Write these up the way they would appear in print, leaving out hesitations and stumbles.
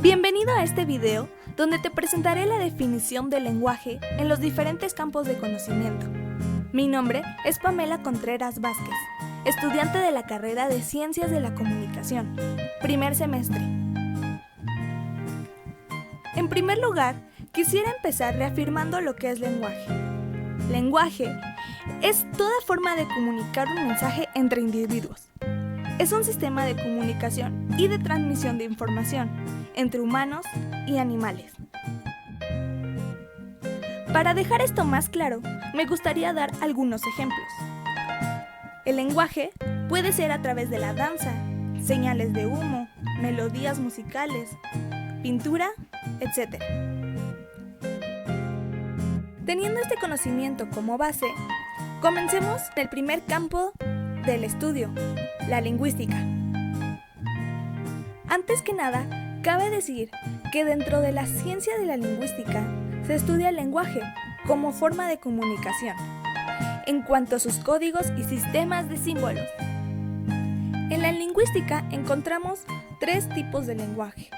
Bienvenido a este video donde te presentaré la definición del lenguaje en los diferentes campos de conocimiento. Mi nombre es Pamela Contreras Vázquez, estudiante de la carrera de Ciencias de la Comunicación, primer semestre. En primer lugar, quisiera empezar reafirmando lo que es lenguaje. Lenguaje es toda forma de comunicar un mensaje entre individuos. Es un sistema de comunicación y de transmisión de información entre humanos y animales. Para dejar esto más claro, me gustaría dar algunos ejemplos. El lenguaje puede ser a través de la danza, señales de humo, melodías musicales, pintura, etc. Teniendo este conocimiento como base, comencemos el primer campo del estudio, la lingüística. Antes que nada, cabe decir que dentro de la ciencia de la lingüística se estudia el lenguaje como forma de comunicación, en cuanto a sus códigos y sistemas de símbolos. En la lingüística encontramos tres tipos de lenguaje: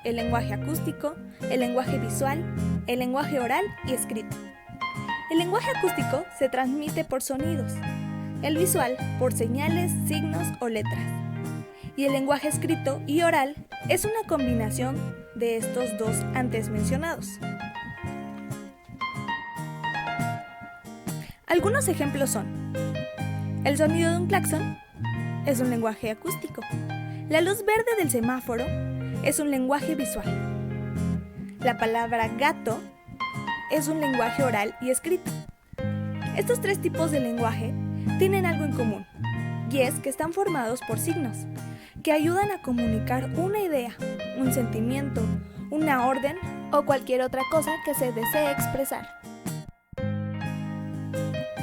el lenguaje acústico, el lenguaje visual, el lenguaje oral y escrito. El lenguaje acústico se transmite por sonidos, el visual por señales, signos o letras, y el lenguaje escrito y oral es una combinación de estos dos antes mencionados. Algunos ejemplos son: el sonido de un claxon es un lenguaje acústico, la luz verde del semáforo es un lenguaje visual, la palabra gato es un lenguaje oral y escrito. Estos tres tipos de lenguaje tienen algo en común, y es que están formados por signos, que ayudan a comunicar una idea, un sentimiento, una orden o cualquier otra cosa que se desee expresar.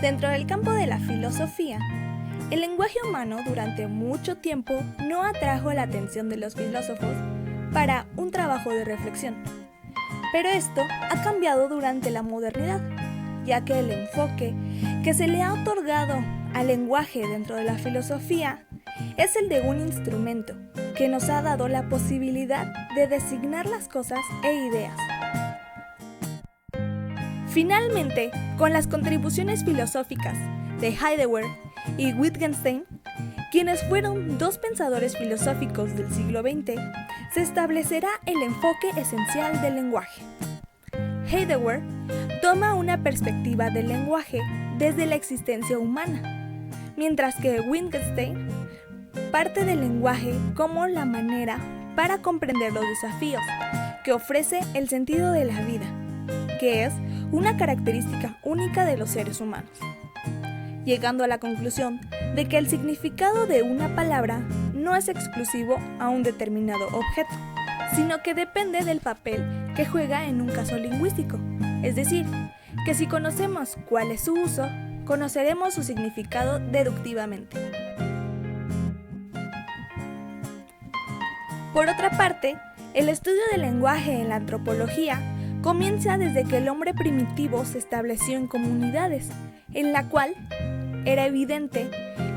Dentro del campo de la filosofía, el lenguaje humano durante mucho tiempo no atrajo la atención de los filósofos para un trabajo de reflexión. Pero esto ha cambiado durante la modernidad, ya que el enfoque que se le ha otorgado al lenguaje dentro de la filosofía es el de un instrumento que nos ha dado la posibilidad de designar las cosas e ideas. Finalmente, con las contribuciones filosóficas de Heidegger y Wittgenstein, quienes fueron dos pensadores filosóficos del siglo XX, se establecerá el enfoque esencial del lenguaje. Heidegger toma una perspectiva del lenguaje desde la existencia humana, mientras que Wittgenstein parte del lenguaje como la manera para comprender los desafíos que ofrece el sentido de la vida, que es una característica única de los seres humanos, llegando a la conclusión de que el significado de una palabra no es exclusivo a un determinado objeto, sino que depende del papel que juega en un caso lingüístico. Es decir, que si conocemos cuál es su uso, conoceremos su significado deductivamente. Por otra parte, el estudio del lenguaje en la antropología comienza desde que el hombre primitivo se estableció en comunidades, en la cual era evidente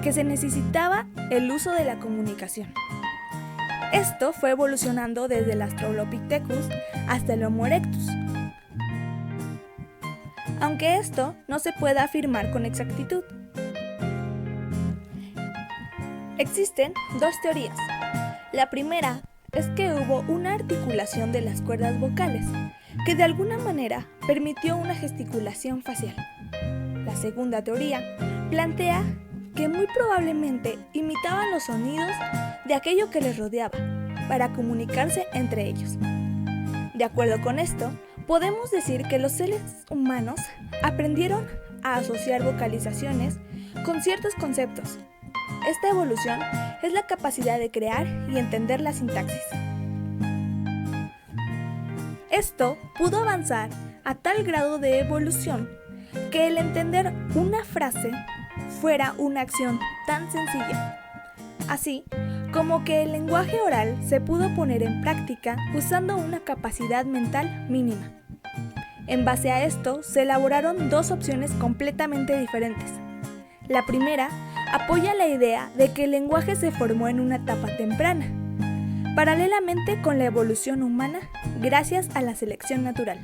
que se necesitaba el uso de la comunicación. Esto fue evolucionando desde el Australopithecus hasta el Homo erectus. Aunque esto no se puede afirmar con exactitud. Existen dos teorías. La primera es que hubo una articulación de las cuerdas vocales, que de alguna manera permitió una gesticulación facial. La segunda teoría plantea que muy probablemente imitaban los sonidos de aquello que les rodeaba para comunicarse entre ellos. De acuerdo con esto, podemos decir que los seres humanos aprendieron a asociar vocalizaciones con ciertos conceptos. Esta evolución es la capacidad de crear y entender la sintaxis. Esto pudo avanzar a tal grado de evolución que el entender una frase fuera una acción tan sencilla. Así como que el lenguaje oral se pudo poner en práctica usando una capacidad mental mínima. En base a esto, se elaboraron dos opciones completamente diferentes. La primera apoya la idea de que el lenguaje se formó en una etapa temprana, paralelamente con la evolución humana gracias a la selección natural.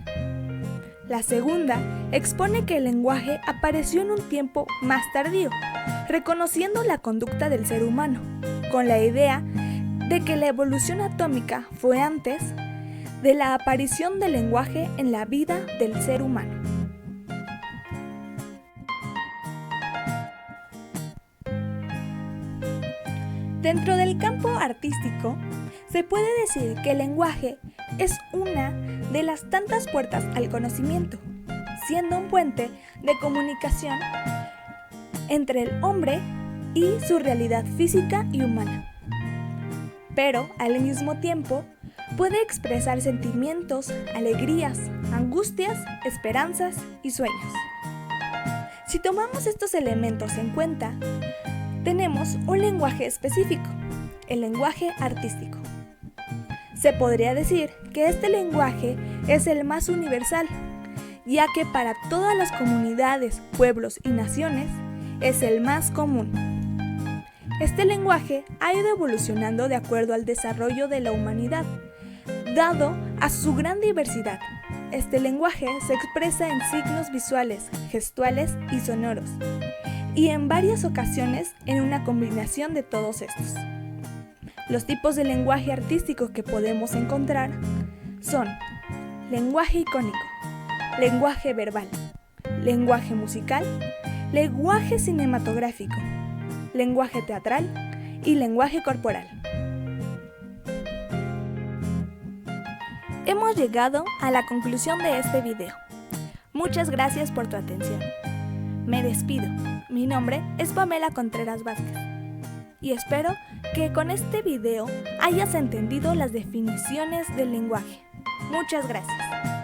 La segunda expone que el lenguaje apareció en un tiempo más tardío, reconociendo la conducta del ser humano, con la idea de que la evolución atómica fue antes de la aparición del lenguaje en la vida del ser humano. Dentro del campo artístico, se puede decir que el lenguaje es una de las tantas puertas al conocimiento, siendo un puente de comunicación entre el hombre y su realidad física y humana. Pero, al mismo tiempo, puede expresar sentimientos, alegrías, angustias, esperanzas y sueños. Si tomamos estos elementos en cuenta, tenemos un lenguaje específico, el lenguaje artístico. Se podría decir que este lenguaje es el más universal, ya que para todas las comunidades, pueblos y naciones es el más común. Este lenguaje ha ido evolucionando de acuerdo al desarrollo de la humanidad, dado a su gran diversidad. Este lenguaje se expresa en signos visuales, gestuales y sonoros, y en varias ocasiones en una combinación de todos estos. Los tipos de lenguaje artístico que podemos encontrar son lenguaje icónico, lenguaje verbal, lenguaje musical, lenguaje cinematográfico, lenguaje teatral y lenguaje corporal. Hemos llegado a la conclusión de este video. Muchas gracias por tu atención. Me despido. Mi nombre es Pamela Contreras Vázquez y espero que con este video hayas entendido las definiciones del lenguaje. Muchas gracias.